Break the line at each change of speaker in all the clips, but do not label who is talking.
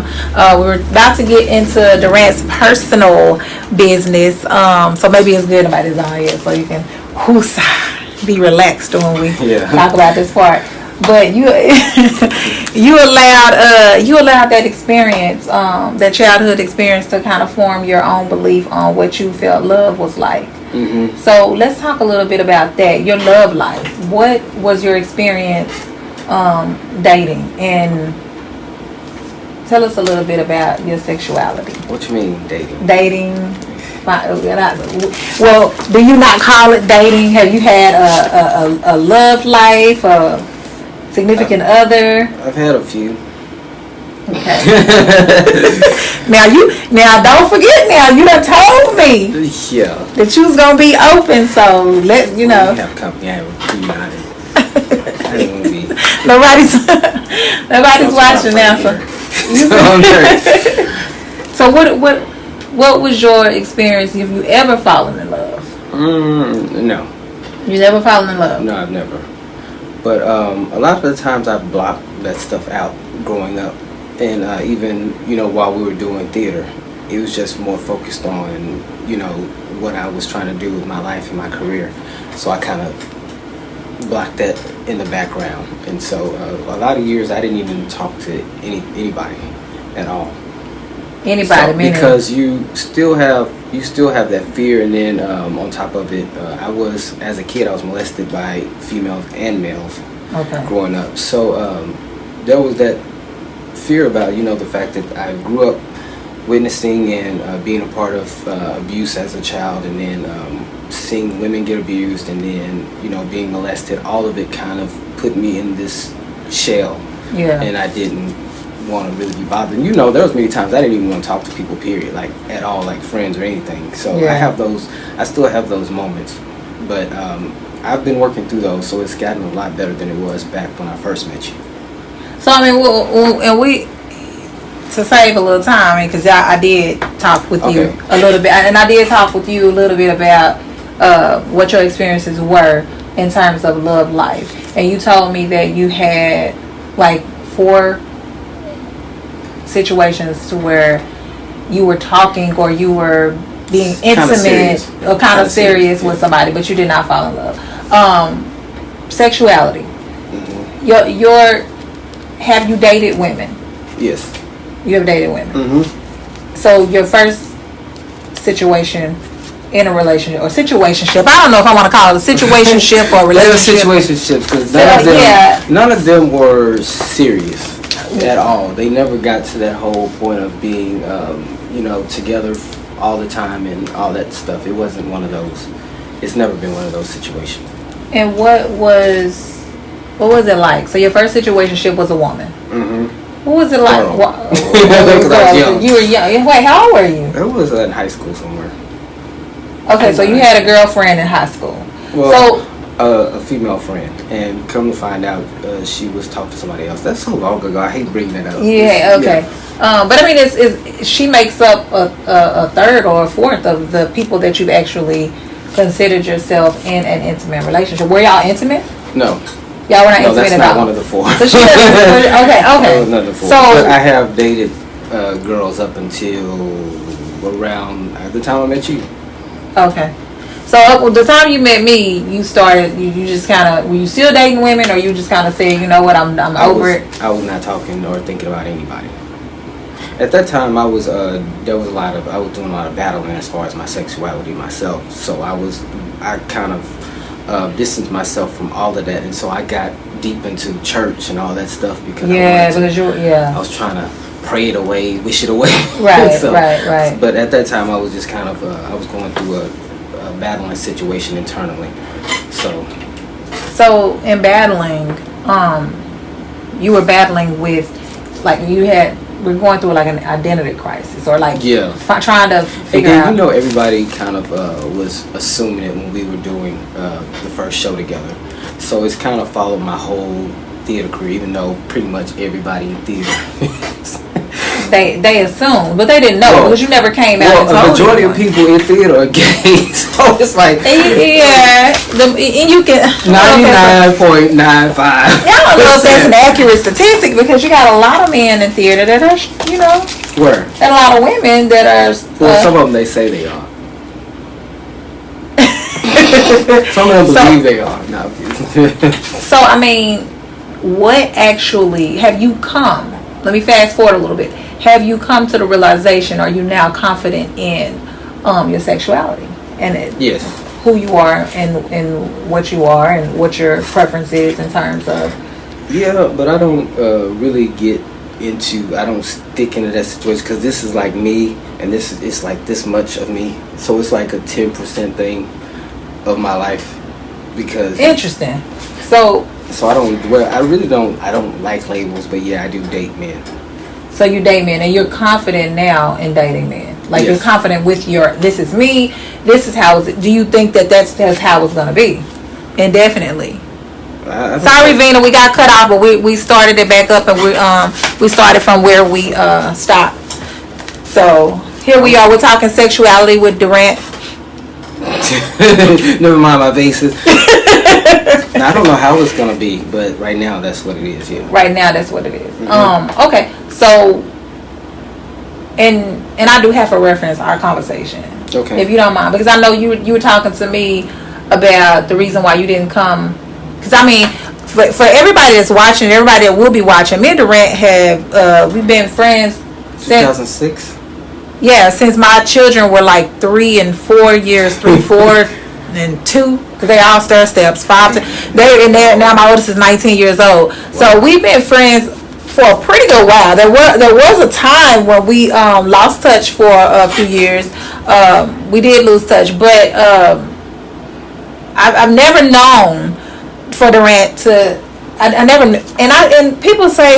We were about to get into Durant's personal business, so maybe it's good about his on yet, so you can be relaxed when we talk about this part. But you you allowed that experience, that childhood experience, to kind of form your own belief on what you felt love was like.
Mm-hmm.
So let's talk a little bit about that. Your love life. What was your experience dating, and tell us a little bit about your sexuality.
What you mean dating?
Dating. Well, do you not call it dating? Have you had a love life, a significant other?
I've had a few.
Okay. now don't forget. Now you done told me that you was gonna be open. So let you know.
We have company. I didn't want to be.
Nobody's watching now. So what was your experience? Have you ever fallen in love?
No.
You never fallen in love?
No, I've never. But a lot of the times I've blocked that stuff out growing up, and even while we were doing theater, it was just more focused on what I was trying to do with my life and my career. So I kind of blocked that in the background, and so a lot of years I didn't even talk to anybody at all.
Anybody,
so, because you still have that fear, and then on top of it, as a kid I was molested by females and males growing up. So there was that fear about the fact that I grew up witnessing and being a part of abuse as a child, and then seeing women get abused, and then being molested. All of it kind of put me in this shell, and I didn't want to really be bothered. There was many times I didn't even want to talk to people, period, like at all, like friends or anything. So I still have those moments, but I've been working through those, so it's gotten a lot better than it was back when I first met you.
So I mean, to save a little time, because I did talk with you a little bit, and I did talk with you a little bit about what your experiences were in terms of love life, and you told me that you had like 4 situations to where you were talking, or you were being intimate or kind of serious with somebody, but you did not fall in love. Sexuality. Mm-hmm. Have you dated women?
Yes.
You have dated women.
Mm-hmm.
So your first situation in a relationship or situationship, I don't know if I want to call it a situationship or a relationship.
They were situationships, because none of them were serious at all. They never got to that whole point of being together all the time and all that stuff. It wasn't one of those. It's never been one of those situations. And
what was it like? So your first situationship was a woman.
Mm-hmm.
What was it like? You were young. Wait, how old were you?
It was in high school somewhere.
Okay, so you had a girlfriend in high school.
Well, a female friend, and come to find out, she was talking to somebody else. That's so long ago. I hate bringing that up.
Yeah. Okay. Yeah. But I mean, she makes up a third or a fourth of the people that you've actually considered yourself in an intimate relationship. Were y'all intimate?
No.
Y'all were not intimate at all?
No, that's not one of the 4.
So she doesn't. Okay.
That was none of the 4. So I have dated girls up until around the time I met you.
Okay. So the time you met me, you started. You just kind of. Were you still dating women, or you just kind of saying, you know what, I'm over it?
I was not talking or thinking about anybody. At that time, I was I was doing a lot of battling as far as my sexuality myself. So I kind of distanced myself from all of that, and so I got deep into church and all that stuff because I was trying to pray it away, wish it away.
Right, right.
But at that time, I was just kind of I was going through a battling situation internally. So
in battling, you were battling with, like, we're going through like an identity crisis, or like trying to figure out.
Everybody kind of was assuming it when we were doing the first show together. So it's kind of followed my whole theater career, even though pretty much everybody in theater
they assumed, but they didn't know because you never came out and told
a majority of people in theater are gay, so it's like
and you can
99.95.
I don't know if that's an accurate statistic because you got a lot of men in theater that are, you know, and a lot of women that are.
Well, some of them they say they are. Some of them believe they are. No.
So I mean, what actually have you come? Let me fast forward a little bit. Have you come to the realization? Are you now confident in your sexuality and
yes,
who you are and what you are and what your preference is in terms of?
Yeah, but I don't really get into. I don't stick into that situation because this is like me, and it's like this much of me. So it's like a 10% thing of my life because
interesting. So
I don't. Well, I really don't. I don't like labels, but yeah, I do date men.
So you date men, and you're confident now in dating men. Like
yes.
You're confident with your. This is me. This is how. Do you think that's how it's gonna be? Indefinitely. Sorry, Vina, we got cut off, but we started it back up, and we started from where we stopped. So here we are. We're talking sexuality with Durant.
Never mind my bases. Now, I don't know how it's gonna be, but right now that's what it is. Yeah.
Right now that's what it is. Mm-hmm. Okay. So, and I do have to reference our conversation.
Okay.
If you don't mind, because I know you were talking to me about the reason why you didn't come. Because I mean, for everybody that's watching, everybody that will be watching, me and Durant have we've been friends since
2006.
Yeah, since my children were like 3 and 4 years, 3, 4, and 2, because they all stir steps. 5, they're in there now. My oldest is 19 years old. Wow. So we've been friends for a pretty good while. There was a time when we lost touch for a few years. We did lose touch, but I've never known for Durant to. I never and people say.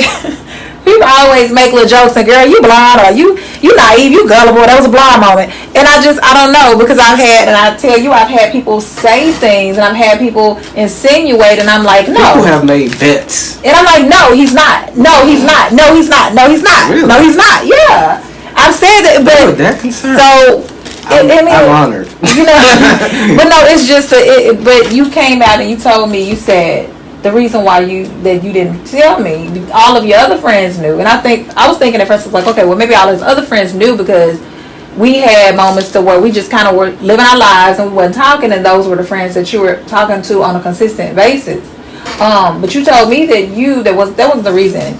People always make little jokes and girl, you blind or you naive, you gullible. That was a blind moment, and I don't know because I've had people say things and I've had people insinuate, and I'm like, no.
People have made bets,
and I'm like, no, he's not. No, he's not. No, he's not. No, he's not.
Really?
No, he's not. Yeah, I've said that, but
that concerned.
So
I'm honored.
You know, but no, it's just but you came out and you told me, you said. The reason why you didn't tell me, all of your other friends knew, and I was thinking at first, I was like, okay, well maybe all his other friends knew because we had moments to where we just kind of were living our lives and we wasn't talking, and those were the friends that you were talking to on a consistent basis. But you told me that that was the reason.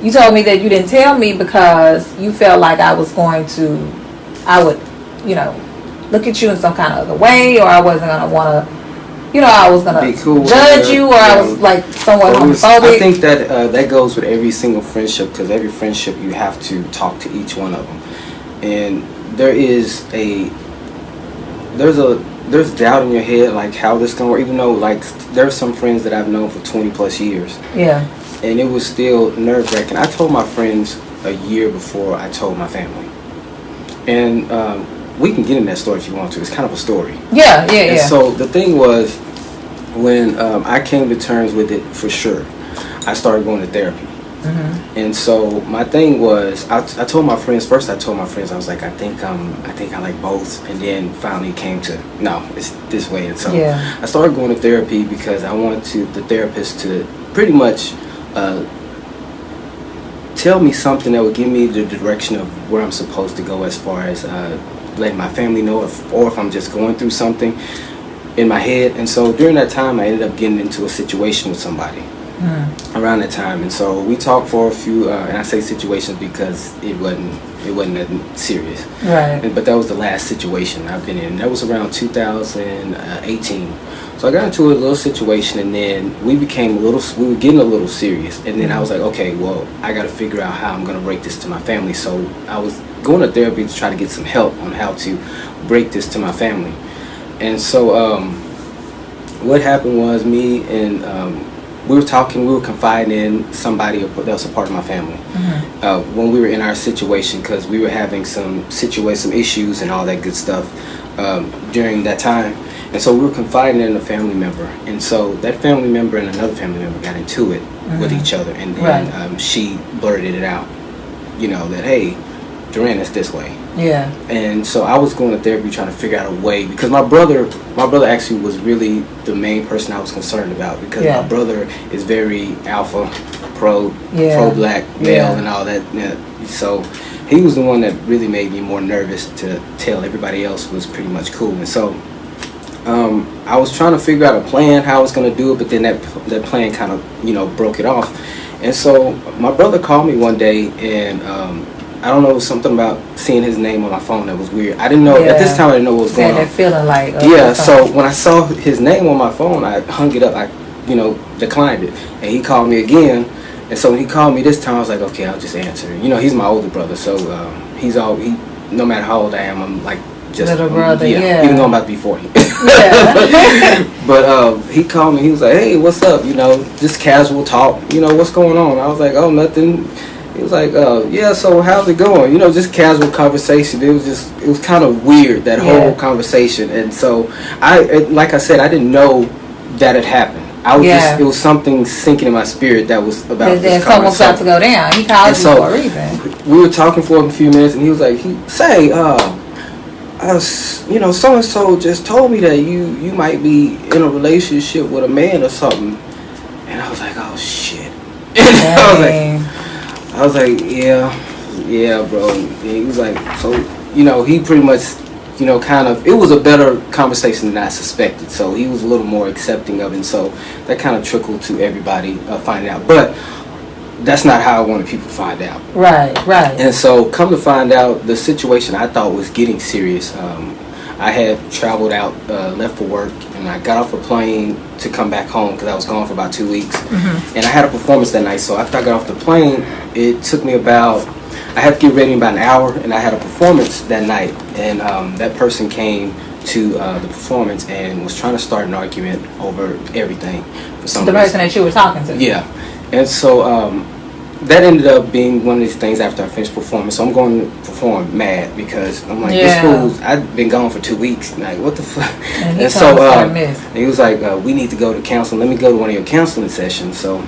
You told me that you didn't tell me because you felt like I would, look at you in some kind of other way, or I wasn't gonna want to. I was going to cool judge you, or I was like somewhat homophobic.
I think that goes with every single friendship, because every friendship you have to talk to each one of them. And there's doubt in your head, like how this going to work, even though like there's some friends that I've known for 20 plus years.
Yeah.
And it was still nerve-wracking. I told my friends a year before I told my family. And we can get in that story if you want to. It's kind of a story.
Yeah.
And so the thing was, when I came to terms with it for sure, I started going to therapy. Mm-hmm. And so my thing was, I told my friends, I was like, I think I like both. And then finally came to, no, it's this way. And so I started going to therapy because I wanted the therapist to pretty much tell me something that would give me the direction of where I'm supposed to go as far as letting my family know or if I'm just going through something in my head. And so during that time I ended up getting into a situation with somebody around that time, and so we talked for a few and I say situations because it wasn't that serious, right? But that was the last situation I've been in. That was around 2018. So I got into a little situation, and then we were getting a little serious, and then I was like, okay, well, I got to figure out how I'm going to break this to my family. So I was going to therapy to try to get some help on how to break this to my family. And so what happened was me and we were talking, we were confiding in somebody that was a part of my family when we were in our situation, because we were having some issues and all that good stuff during that time. And so we were confiding in a family member, and so that family member and another family member got into it with each other, and then she blurted it out. that, hey, Durant is this way.
Yeah.
And so I was going to therapy trying to figure out a way, because my brother actually was really the main person I was concerned about, because my brother is very alpha, pro black male and all that. Yeah. So he was the one that really made me more nervous to tell everybody else was pretty much cool. And so I was trying to figure out a plan how I was going to do it, but then that plan kind of broke it off. And so my brother called me one day, and I don't know, it was something about seeing his name on my phone that was weird. I didn't know at this time. I didn't know what was going on.
That feeling like
so when I saw his name on my phone, I hung it up. I declined it, and he called me again. And so when he called me this time, I was like, okay, I'll just answer. He's my older brother, so no matter how old I am, I'm like just
little brother.
Even though I'm about to be 40. But he called me. He was like, hey, what's up? Just casual talk. What's going on? I was like, oh, nothing. He was like, yeah, so how's it going? Just casual conversation. It was kind of weird, that whole conversation. And so like I said, I didn't know that it happened. It was something sinking in my spirit that was about this conversation.
Something's about to go down. He called you for a reason.
We were talking for a few minutes, and he was like, so-and-so just told me that you might be in a relationship with a man or something. And I was like, oh, shit. I was like, yeah, bro. And he was like, so, he pretty much, kind of, it was a better conversation than I suspected. So he was a little more accepting of it. And so that kind of trickled to everybody finding out. But that's not how I wanted people to find out.
Right.
And so come to find out, the situation I thought was getting serious. I had traveled out, left for work, and I got off a plane to come back home because I was gone for about 2 weeks. Mm-hmm. And I had a performance that night, so after I got off the plane, it took me I had to get ready in about an hour, and I had a performance that night. And that person came to the performance and was trying to start an argument over everything. For some reason.
Person that you were talking to?
Yeah. And so that ended up being one of these things after I finished performing. So I'm going to perform mad because I'm like, this fool's, I've been gone for 2 weeks. Like, what the fuck? And so he was like, we need to go to counseling. Let me go to one of your counseling sessions. So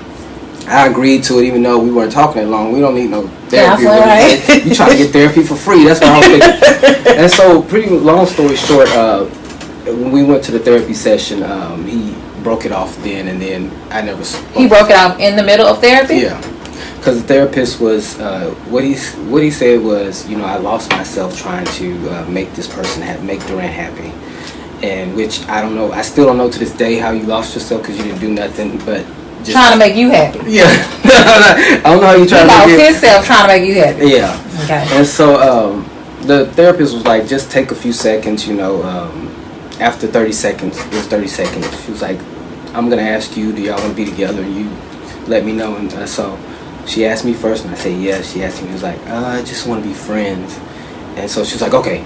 I agreed to it, even though we weren't talking that long. We don't need no therapy. Right. You trying to get therapy for free. That's what I was thinking. And so, pretty long story short, when we went to the therapy session, he broke it off then, and then I never spoke.
He broke it off in the middle of therapy?
Yeah. Because the therapist was, what he said was, I lost myself trying to make this person make Durant happy. And which, I don't know, I still don't know to this day how you lost yourself because you didn't do nothing, but just
trying to make you happy.
Yeah. I don't know how you trying to
make himself trying to make you happy.
Yeah.
Okay.
And so the therapist was like, just take a few seconds, after 30 seconds, it was 30 seconds. She was like, I'm going to ask you, do y'all want to be together? And you let me know. And so she asked me first, and I said yes. She asked me, was like, I just want to be friends. And so she was like, okay,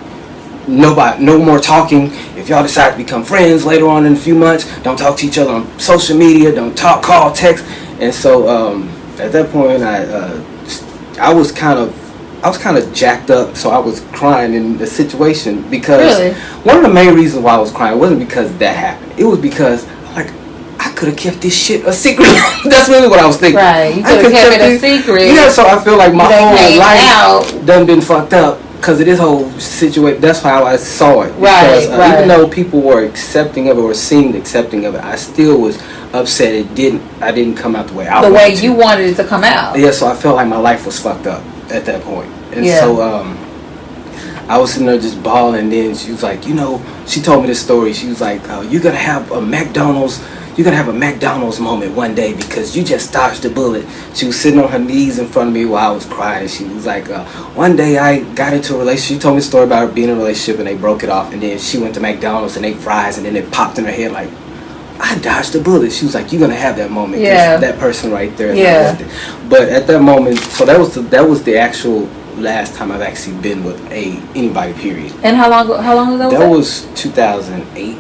no more talking. If y'all decide to become friends later on in a few months, don't talk to each other on social media, don't talk, call, text. And so at that point, I was kind of jacked up, so I was crying in the situation because one of the main reasons why I was crying wasn't because that happened. It was because I could have kept this shit a secret. That's really what I was thinking.
Right, you could have kept it a secret.
Yeah, so I feel like my whole life done been fucked up because of this whole situation. That's how I saw it. Because even though people were accepting of it or seemed accepting of it, I still was upset I didn't come out the way I wanted.
The way you wanted it to come out.
Yeah, so I felt like my life was fucked up at that point. And so I was sitting there just bawling, and then she was like, she told me this story. She was like, you're going to have a McDonald's moment one day because you just dodged the bullet. She was sitting on her knees in front of me while I was crying. She was like, one day I got into a relationship. She told me a story about her being in a relationship and they broke it off, and then she went to McDonald's and ate fries, and then it popped in her head like, I dodged the bullet. She was like, you're going to have that moment. Yeah. That person right there.
Yeah.
But at that moment, so that was the actual last time I've actually been with anybody, period.
And how long ago was that?
That was 2008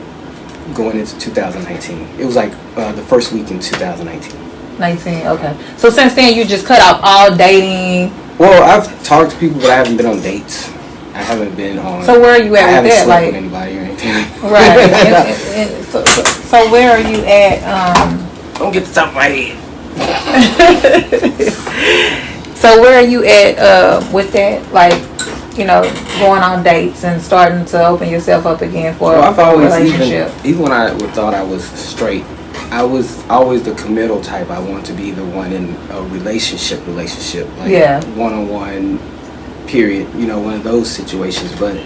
going into 2019. It was like the first week in 2019.
19, okay. So since then you just cut off all dating?
Well, I've talked to people, but I haven't been on dates. I haven't been on.
So where are you at with that?
I haven't slept with anybody or anything.
Right. So where are you at?
Don't get the top of my head.
So where are you at with that? Like, you know, going on dates and starting to open yourself up again for a relationship.
Even when I thought I was straight, I was always the committal type. I wanted to be the one in a relationship, like one-on-one, period. You know, one of those situations. But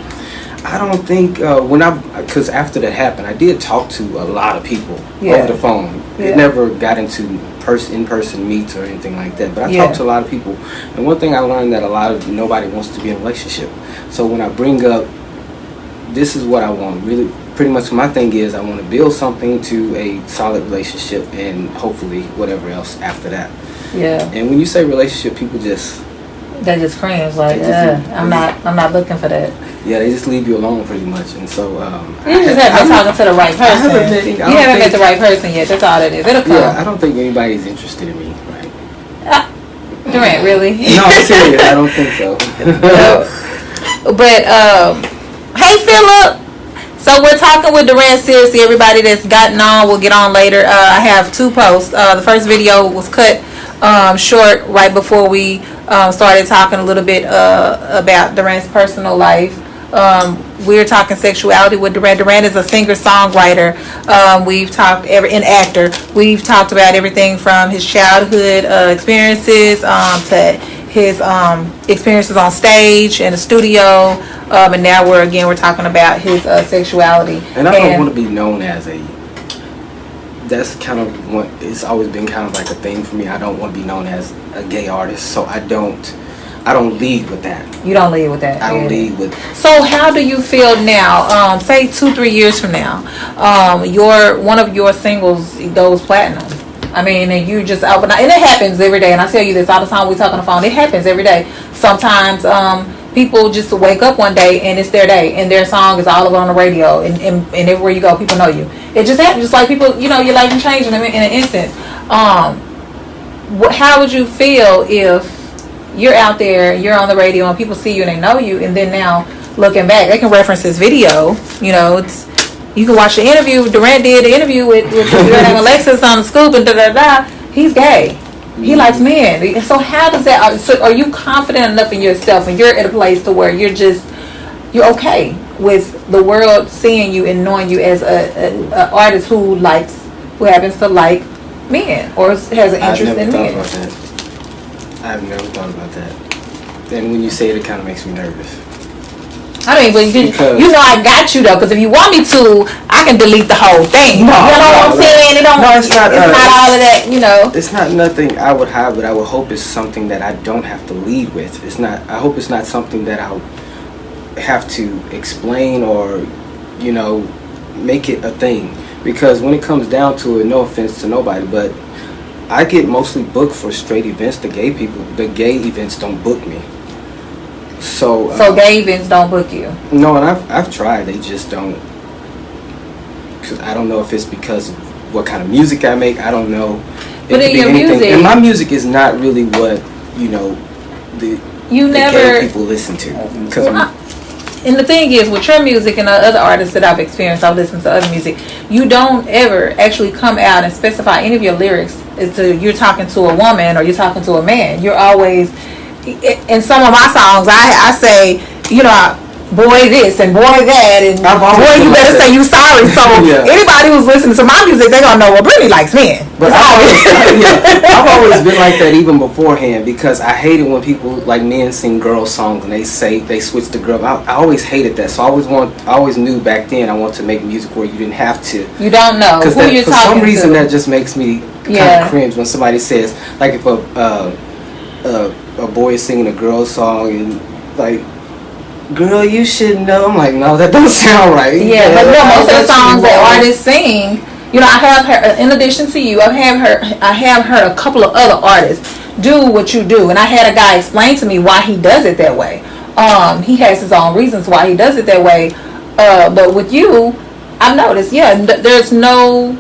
I don't think because after that happened, I did talk to a lot of people over the phone. It never got into in-person meets or anything like that. But I talked to a lot of people, and one thing I learned that nobody wants to be in a relationship. So when I bring up, this is what I want, really, pretty much my thing is I want to build something to a solid relationship, and hopefully whatever else after that. Yeah. And when you say relationship, people they
just cringe, like, I'm not looking for that.
Yeah, they just leave you alone pretty much, and so
you just haven't been talking to the right person. You haven't met the right person yet. That's all it is. It'll come.
Yeah, I don't think anybody's interested in me, right?
Durant, really?
No, I'm serious. I don't think so.
But hey, Philip. So we're talking with Durant. Seriously, everybody that's gotten on, we'll get on later. I have 2 posts. The first video was cut short right before we started talking a little bit about Durant's personal life. We're talking sexuality with Durant. Durant is a singer-songwriter. We've talked an actor. We've talked about everything from his childhood experiences to his experiences on stage and the studio, and now we're talking about his sexuality.
And I don't want to be known as that's kind of what it's always been kind of like a thing for me. I don't want to be known as a gay artist, so I don't lead with that.
You don't lead with that.
I don't lead with.
So how do you feel now? Say 2-3 years from now, one of your singles goes platinum. I mean, and you just and it happens every day. And I tell you this all the time. We talk on the phone. It happens every day. Sometimes people just wake up one day and it's their day, and their song is all over on the radio, and everywhere you go, people know you. It just happens. Just like people, your life can change in an instant. How would you feel if you're out there, you're on the radio, and people see you and they know you, and then now looking back, they can reference this video. You can watch the interview. Durant did the interview with Durant and Alexis on the Scoop, and he's gay. He likes men. So how does that? So are you confident enough in yourself, and you're at a place to where you're okay with the world seeing you and knowing you as a artist who happens to like men or has an interest in men?
I've never thought about that. And when you say it kind of makes me nervous.
I mean, but I got you though. Because if you want me to, I can delete the whole thing. You know what I'm saying? It's not all of that.
It's not nothing I would have, but I would hope it's something that I don't have to lead with. It's not. I hope it's not something that I'll have to explain or, make it a thing. Because when it comes down to it, no offense to nobody, but I get mostly booked for straight events. The gay events don't book me. So
gay events don't book you?
No, and I've tried. They just don't. Cause I don't know if it's because of what kind of music I make. I don't know.
But in your music,
and my music is not really what the gay people listen to.
And the thing is, with your music and the other artists that I've experienced, I've listened to other music, you don't ever actually come out and specify any of your lyrics as to you're talking to a woman or you're talking to a man. You're always, in some of my songs, I say, boy this and boy that, and boy you better say you sorry. So anybody who's listening to my music, they're gonna know, well, Brittany likes men.
But I've always been like that even beforehand, because I hated when people like men sing girl songs and they switch to girl. I always hated that. So I always knew back then I wanted to make music where you didn't have to.
You don't know who you're talking to. For some reason
that just makes me kind of cringe when somebody says, like, if a boy is singing a girl song and like, girl, you should know. I'm like, no, that don't sound right.
Yeah, but most of the songs that artists sing, I have heard, in addition to you, I have heard a couple of other artists do what you do, and I had a guy explain to me why he does it that way. He has his own reasons why he does it that way. But with you, I've noticed, there's no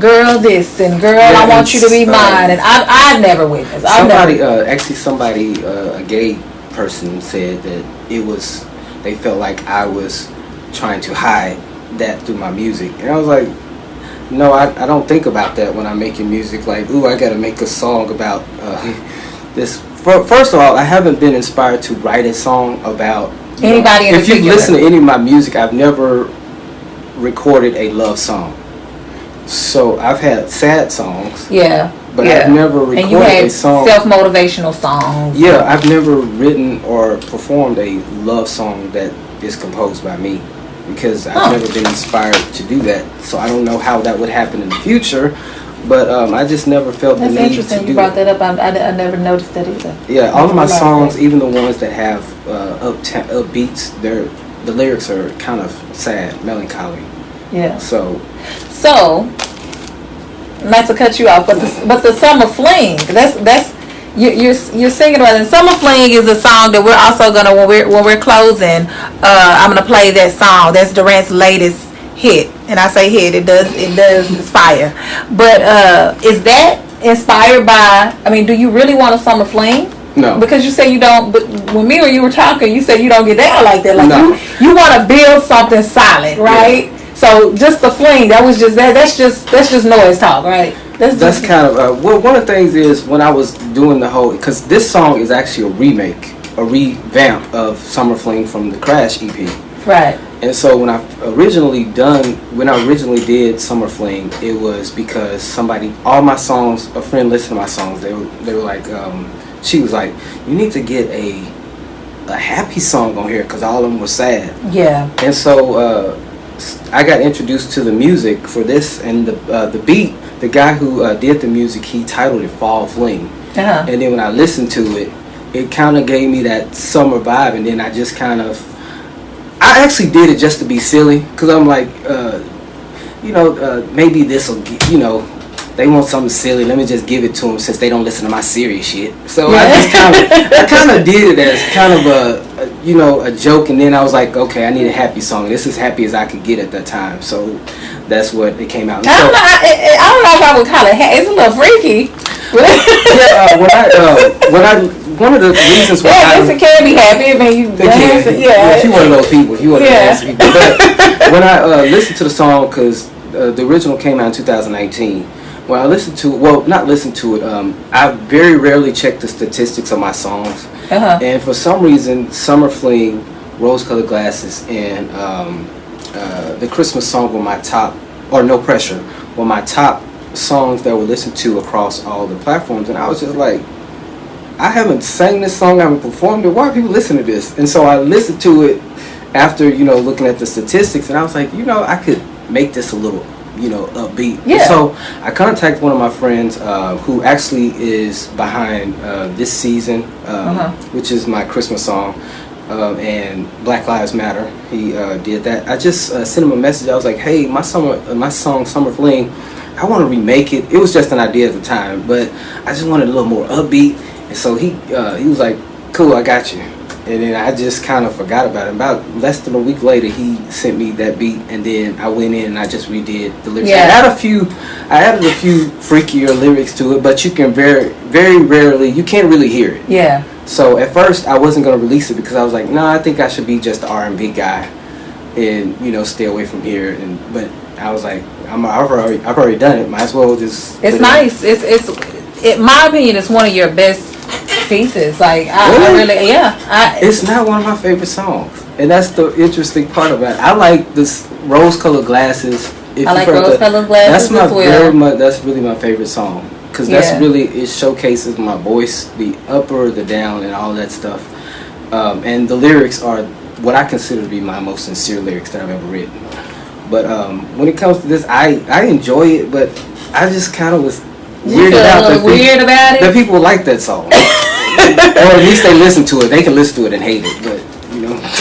girl this and girl I want you to be mine, and I've never witnessed.
Somebody, a gay person said that they felt like I was trying to hide that through my music, and I was like, no, I don't think about that when I'm making music. Like, ooh, I gotta make a song about this first of all, I haven't been inspired to write a song about
anybody.
If you listen to any of my music, I've never recorded a love song. So I've had sad songs.
Yeah.
But I've never recorded a song.
Self-motivational songs.
Yeah, I've never written or performed a love song that is composed by me, because I've never been inspired to do that. So I don't know how that would happen in the future. But I just never felt the need to do it.
That's interesting. You brought that up. I never noticed that either.
Yeah, all of my songs, even the ones that have up beats, the lyrics are kind of sad, melancholy.
Yeah.
So,
not to cut you off, but the Summer Fling. That's you're singing about it. Summer Fling is a song that we're also gonna when we're closing. I'm gonna play that song. That's Durant's latest hit, and I say hit. It does inspire. But is that inspired by? I mean, do you really want a summer fling?
No.
Because you say you don't. But when me or you were talking, you said you don't get down like that. Like
no.
you want to build something solid, right? Yeah. So just the fling. That was just that. That's just noise talk, right?
That's kind of well. One of the things is when I was doing the whole, because this song is actually a revamp of Summer Fling from the Crash EP.
Right.
And so when I originally did Summer Fling, it was because all my songs, a friend listened to my songs. They were like, she was like, you need to get a happy song on here because all of them were sad.
Yeah.
And so I got introduced to the music for this, and the beat. The guy who did the music, he titled it Fall Fling.
Uh-huh.
And then when I listened to it, it kind of gave me that summer vibe, and then I just I actually did it just to be silly, because I'm like, maybe this will, they want something silly. Let me just give it to them since they don't listen to my serious shit. So I kind of did it as kind of a joke, and then I was like, okay, I need a happy song. This is happy as I could get at that time. So that's what it came out.
I don't know if I would call it. It's a little freaky.
Yeah, one of the reasons why
it can be happy. I mean, you dance. Yeah,
she one of those people. You one of those people. But when I listened to the song, because the original came out in 2019. When I listened to not listened to it, I very rarely check the statistics of my songs.
Uh-huh.
And for some reason, Summer Fling, Rose Colored Glasses, and the Christmas song were my top, or No Pressure, were my top songs that were listened to across all the platforms. And I was just like, I haven't sang this song, I haven't performed it, why are people listening to this? And so I listened to it after, looking at the statistics, and I was like, I could make this a little, upbeat.
Yeah.
So I contacted one of my friends who actually is behind this season, which is my Christmas song, and Black Lives Matter. He did that. I just sent him a message. I was like, hey, my song Summer Fling, I want to remake it. It was just an idea at the time, but I just wanted a little more upbeat. And so he was like, cool, I got you. And then I just kind of forgot about it. About less than a week later, he sent me that beat, and then I went in and I just redid the lyrics. Yeah. I added a few freakier lyrics to it, but you can very, very rarely, you can't really hear it.
Yeah.
So at first, I wasn't going to release it because I was like, no, I think I should be just the R&B guy, and stay away from here. But I was like, I've already done it. Might as well just.
It's nice. It's in my opinion, it's one of your best pieces. Like
it's not one of my favorite songs, and that's the interesting part about it. I like this Rose Colored Glasses.
I like Rose Colored Glasses as well. That's
really my favorite song, because it showcases my voice, the up or the down, and all that stuff. And the lyrics are what I consider to be my most sincere lyrics that I've ever written. But when it comes to this, I enjoy it, but I just kind of was weirded out
about it.
That people like that song. Or at least they listen to it. They can listen to it and hate it, but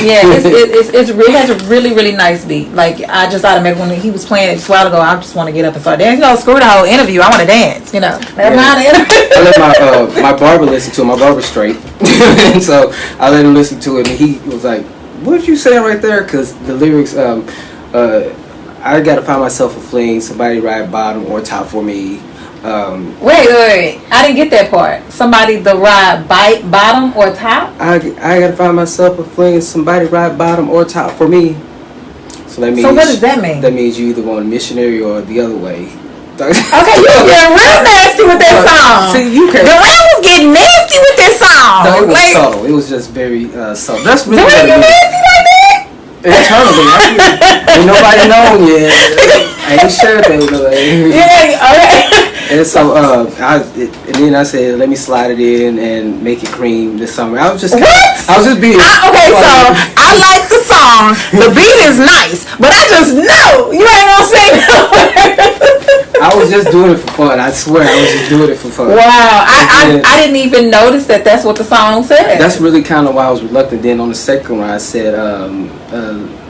Yeah, it has a really, really nice beat. Like, I just automatically, when he was playing it just a while ago, I just want to get up and start dancing. Screw the whole interview. I want to dance. Never mind the interview.
I let my barber listen to it. My barber's straight, and so I let him listen to it, and he was like, "What did you say right there?" Because the lyrics, I gotta find myself a fling, somebody ride bottom or top for me.
Wait. I didn't get that part. Somebody the ride bottom or top?
I gotta find myself a fling, somebody ride bottom or top for me. So that means.
So what does that mean?
That means you either want a missionary or the other way.
Okay, you were getting real nasty with that song.
See, you can.
Durant was getting nasty with that song. song.
No, it was subtle. It was just very subtle. That's really what it is. Internally, ain't nobody known yet. I ain't sure they were like. Yeah, okay. And so, and then I said, let me slide it in and make it cream this summer. I was just being.
Okay, so I like the song. The beat is nice, but I just know you ain't gonna say no.
I was just doing it for fun. I swear, I was just doing it for fun.
Wow, I didn't even notice that's what the song said.
That's really kind of why I was reluctant. Then on the second one, I said,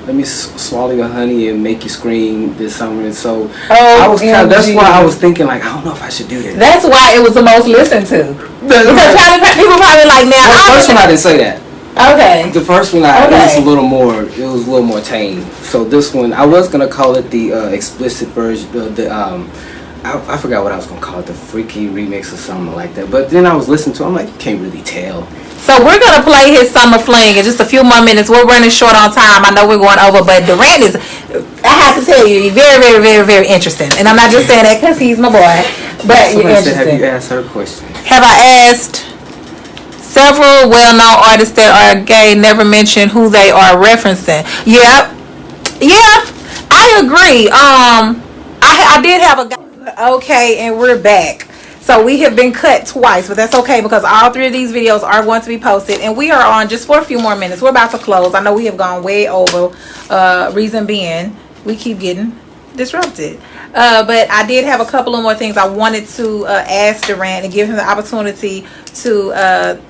let me swallow your honey and make you scream this summer. And so I was that's why I was thinking, like, I don't know if I should do that.
That's why it was the most listened to. Because people probably like, now.
Well, the first one I didn't say that.
Okay.
The first one it was a little more. It was a little more tame. So this one, I was gonna call it the explicit version. I forgot what I was gonna call it, the freaky remix or something like that. But then I was listening to it, I'm like, you can't really tell.
So we're going to play his Summer Fling in just a few more minutes. We're running short on time. I know we're going over, but Durant is, I have to tell you, very, very, very, very interesting. And I'm not just saying that because he's my boy, but you're interesting.
Have you asked her a question?
Have I asked several well-known artists that are gay, never mention who they are referencing? Yep. Yeah, I agree. I did have a guy. Okay, and we're back. So we have been cut twice, but that's okay because all three of these videos are going to be posted, and we are on just for a few more minutes. We're about to close. I know we have gone way over. Reason being, we keep getting disrupted. But I did have a couple of more things I wanted to ask Durant and give him the opportunity to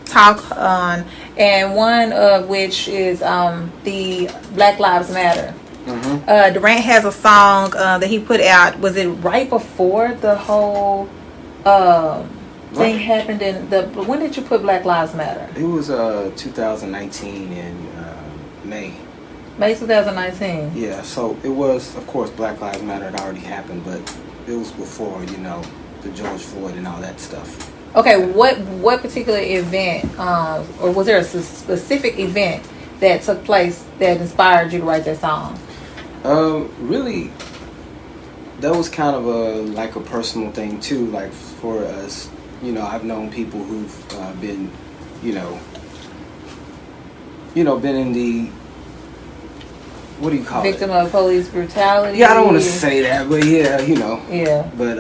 talk on, and one of which is the Black Lives Matter. Mm-hmm. Durant has a song that he put out. Was it right before the whole thing happened in when did you put Black Lives Matter?
It was 2019 in May
2019.
Yeah, so it was, of course, Black Lives Matter had already happened, but it was before, the George Floyd and all that stuff.
Okay, what particular event or was there a specific event that took place that inspired you to write that song?
Really, that was kind of a personal thing too. Like for us, I've known people who've been, been in the, what do you call
victim of police brutality.
Yeah, I don't want to say that, but yeah,
Yeah.
But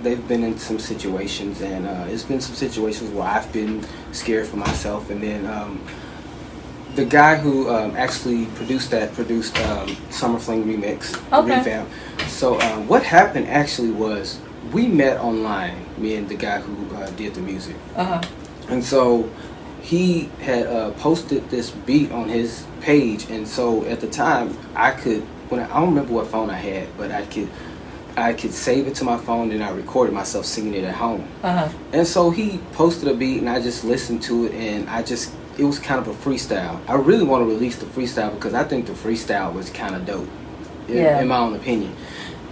they've been in some situations, and it's been some situations where I've been scared for myself, and then the guy who actually produced Summer Fling Remix, Re-Vamp. So what happened actually was we met online, me and the guy who did the music. And so he had posted this beat on his page, and so at the time I don't remember what phone I had, but I could save it to my phone, and I recorded myself singing it at home. And so he posted a beat, and I just listened to it, and it was kind of a freestyle. I really want to release the freestyle because I think the freestyle was kind of dope, in my own opinion.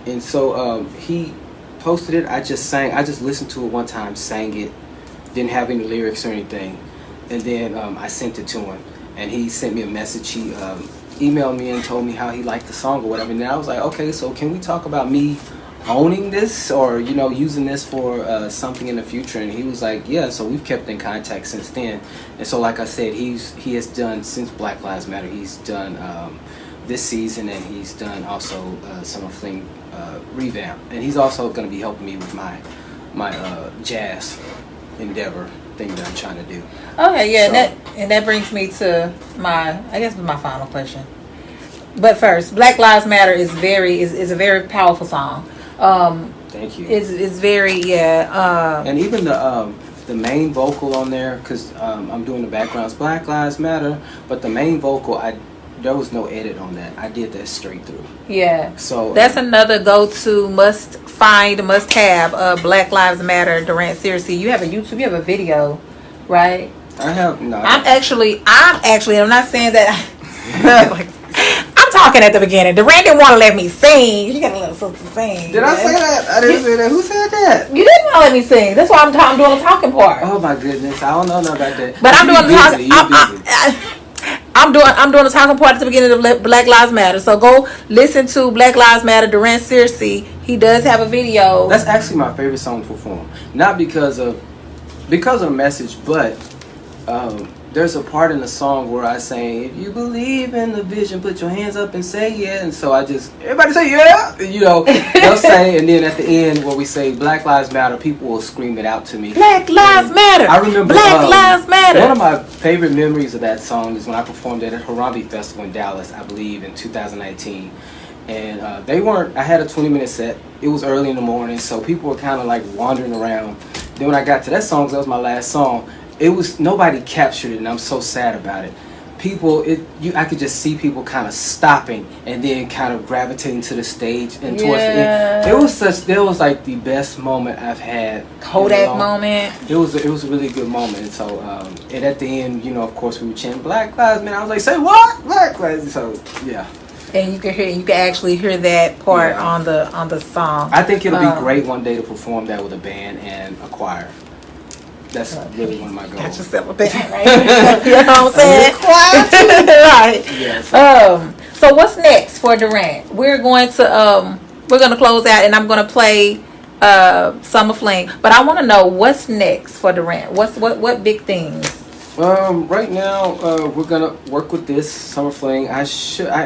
And so he posted it. I just listened to it one time, sang it, didn't have any lyrics or anything, and then I sent it to him, and he sent me a message. He emailed me and told me how he liked the song or whatever. And then I was like, okay, so can we talk about me owning this or using this for something in the future? And he was like, yeah. So we've kept in contact since then. And so like I said, he has done, since Black Lives Matter, he's done this season, and he's done also Summer Fling Re-Vamp, and he's also going to be helping me with my jazz endeavor thing that I'm trying to do.
Okay, yeah, so, that brings me to my final question. But first, Black Lives Matter is a very powerful song.
Thank you.
It's very
and even the main vocal on there, because I'm doing the backgrounds, Black Lives Matter, but the main vocal, there was no edit on that. I did that straight through. Yeah. So
that's another go-to, must-have. Black Lives Matter, Durant. Seriously, you have a YouTube, you have a video, right?
I have no.
I'm actually. I'm not saying that. I'm talking at the beginning. Durant didn't want to let me sing. You got to let us sing.
Did I say that? I didn't say that. Who said that?
You didn't want to let me sing. That's why I'm doing the talking part.
Oh my goodness, I don't know nothing about that.
But I'm doing the talking. I'm doing the talking part at the beginning of Black Lives Matter. So go listen to Black Lives Matter, Durant. Seriously, he does have a video.
That's actually my favorite song to perform. Not because of the message, but there's a part in the song where I say, if you believe in the vision, put your hands up and say yeah. And so everybody say yeah, they'll say, and then at the end where we say Black Lives Matter, people will scream it out to me.
Black Lives Matter.
I remember
Black Lives Matter.
One of my favorite memories of that song is when I performed at a Re-Vamp festival in Dallas, I believe in 2019. And I had a 20-minute set. It was early in the morning, so people were kind of like wandering around. Then when I got to that song, 'cause that was my last song, nobody captured it, and I'm so sad about it. I could just see people kind of stopping and then kind of gravitating to the stage and towards the end. It was like the best moment I've had.
Kodak moment.
It was a really good moment. And so, and at the end, of course, we were chanting Black Lives Matter. I was like, say what? Black Lives. So yeah.
And you can actually hear that part on the song.
I think it'll be great one day to perform that with a band and a choir. That's really one of my goals.
Got yourself a band, right? You know what I'm saying? Right.
Yes.
So what's next for Durant? We're going to close out, and I'm going to play Summer Fling. But I want to know what's next for Durant. What big things?
Right now, we're gonna work with this Summer Fling. I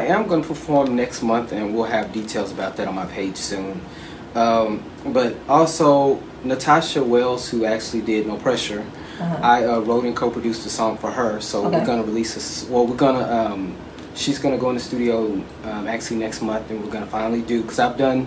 am gonna perform next month, and we'll have details about that on my page soon. But also Natasha Wells, who actually did No Pressure, I wrote and co-produced a song for her. So we're gonna release she's gonna go in the studio actually next month, and we're gonna finally because I've done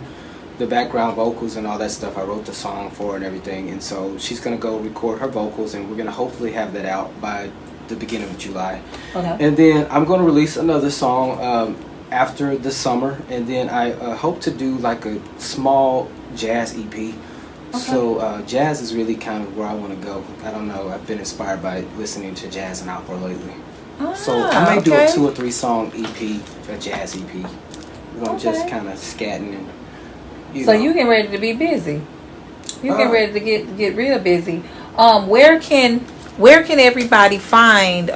the background vocals and all that stuff. I wrote the song for her and everything, and so she's gonna go record her vocals, and we're gonna hopefully have that out by the beginning of July. And then I'm gonna release another song after the summer, and then I hope to do like a small jazz EP. So jazz is really kind of where I want to go. I don't know, I've been inspired by listening to jazz and opera lately. So I may do a 2 or 3 song EP, a jazz EP. Just kind of scatting and
So you getting ready to be busy. You getting ready to get real busy. Where can everybody find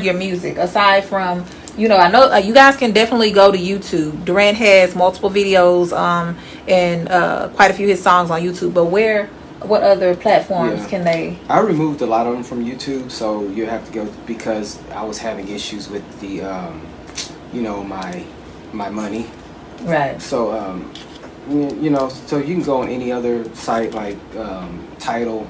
your music aside from, I know you guys can definitely go to YouTube. Durant has multiple videos and quite a few of his songs on YouTube, but what other platforms can they?
I removed a lot of them from YouTube, so you have to go because I was having issues with the my money.
Right.
So so you can go on any other site like Tidal,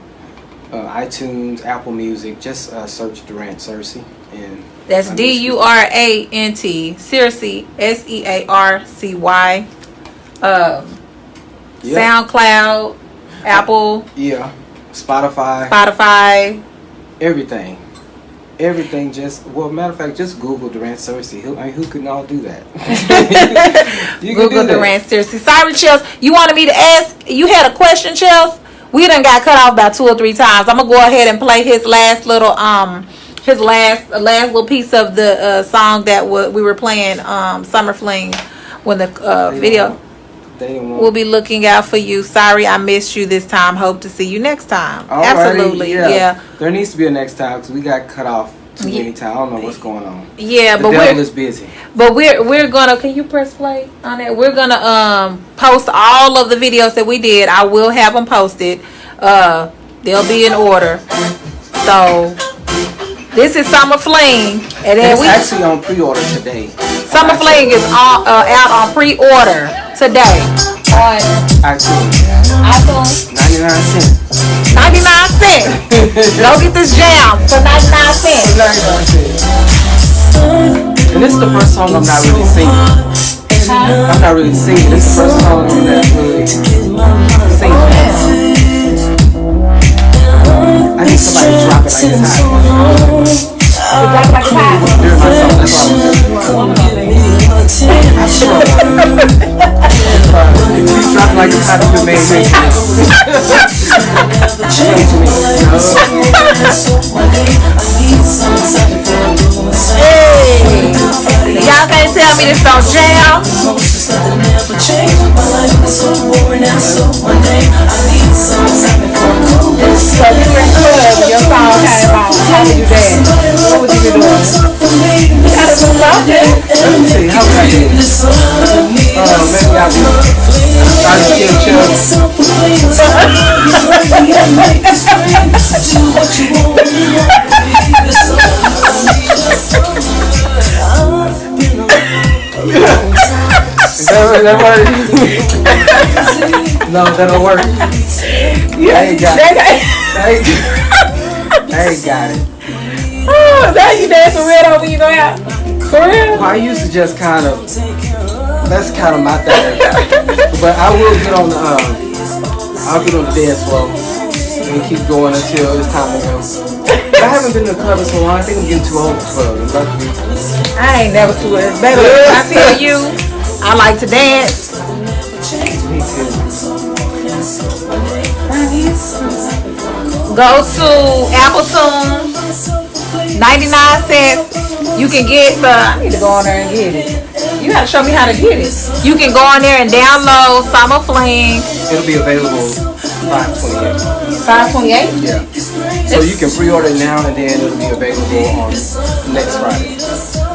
iTunes, Apple Music. Just search Durant Searcy, and
that's Durant Searcy, Searcy. SoundCloud, Apple, Spotify,
everything. Matter of fact, just Google Durant Searcy. Who can all do that?
Google Durant Searcy. Sorry, Chels. You wanted me to ask. You had a question, Chels. We done got cut off about 2 or 3 times. I'm gonna go ahead and play his last little little piece of the song that we were playing, Summer Fling, when the video. We'll be looking out for you. Sorry I missed you this time. Hope to see you next time.
Alrighty,
absolutely. Yeah.
There needs to be a next time because we got cut off too many times. I don't know what's going on.
Yeah,
the devil is busy.
But we're gonna. Can you press play on it? We're gonna post all of the videos that we did. I will have them posted. They'll be in order. So this is Summer Fling, and then
it's actually on pre-order today.
Summer Fling is out on pre-order today on iTunes.
99 cents.
99 cents. Go get this jam for 99 cents.
And this is the first song I'm not really singing. I'm not really singing. This is the first song I'm not really singing. I need somebody to drop it like it's hot.
Drop it like it's hot.
During my song, that's all I'm doing. If you drop it like it's hot, you made me.
Hey, y'all can't tell me this don't jam. So you were in club when your song came on. How did you dance? What would you be doing? You gotta do something.
Let me see, how can I do this? Maybe I'll get chill. that work? No, that don't work.
Yeah,
I ain't got it. I ain't got it.
Oh, now you dance for real when you go out. For real?
Well, I used to just kind of. That's kind of my thing. But I will get on the. I'll get on the dance floor and keep going until it's time to go. I haven't been to the club in so long. I think I'm getting too old for club.
I ain't never too old. Baby, I tell you, I like to dance.
Me too.
Go to Apple Tunes, 99 cents. You can get the. I need to go on there and get it. You gotta show me how to get it. You can go on there and download Summer Fling.
It'll be available 5/28.
5/28?
Yeah. So you can pre-order it now, and then it'll be available on next Friday.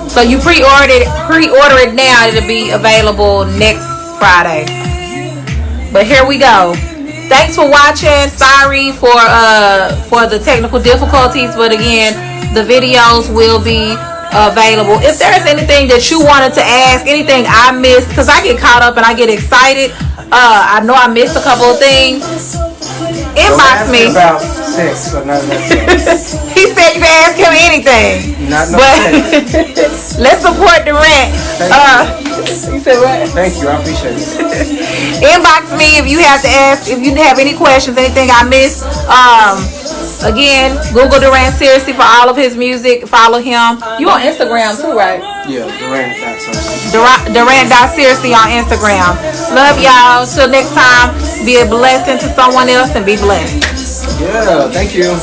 So you pre-order it now. It'll be available next Friday. But here we go. Thanks for watching. Sorry for the technical difficulties, but again, the videos will be available. If there's anything that you wanted to ask, anything I missed, because I get caught up and I get excited. I know I missed a couple of things. Inbox me.
About sex, or none of that stuff.
He said you can ask him anything.
Not no
sex. Let's support Durant. You said what?
Thank you, I appreciate it.
Inbox me if you have to ask, if you have any questions, anything I missed. Again, Google Durant seriously for all of his music. Follow him. You on Instagram too, right?
Yeah, Durant.seriously.
Durant.seriously on Instagram. Love y'all. Till next time, be a blessing to someone else and be blessed.
Yeah, thank you.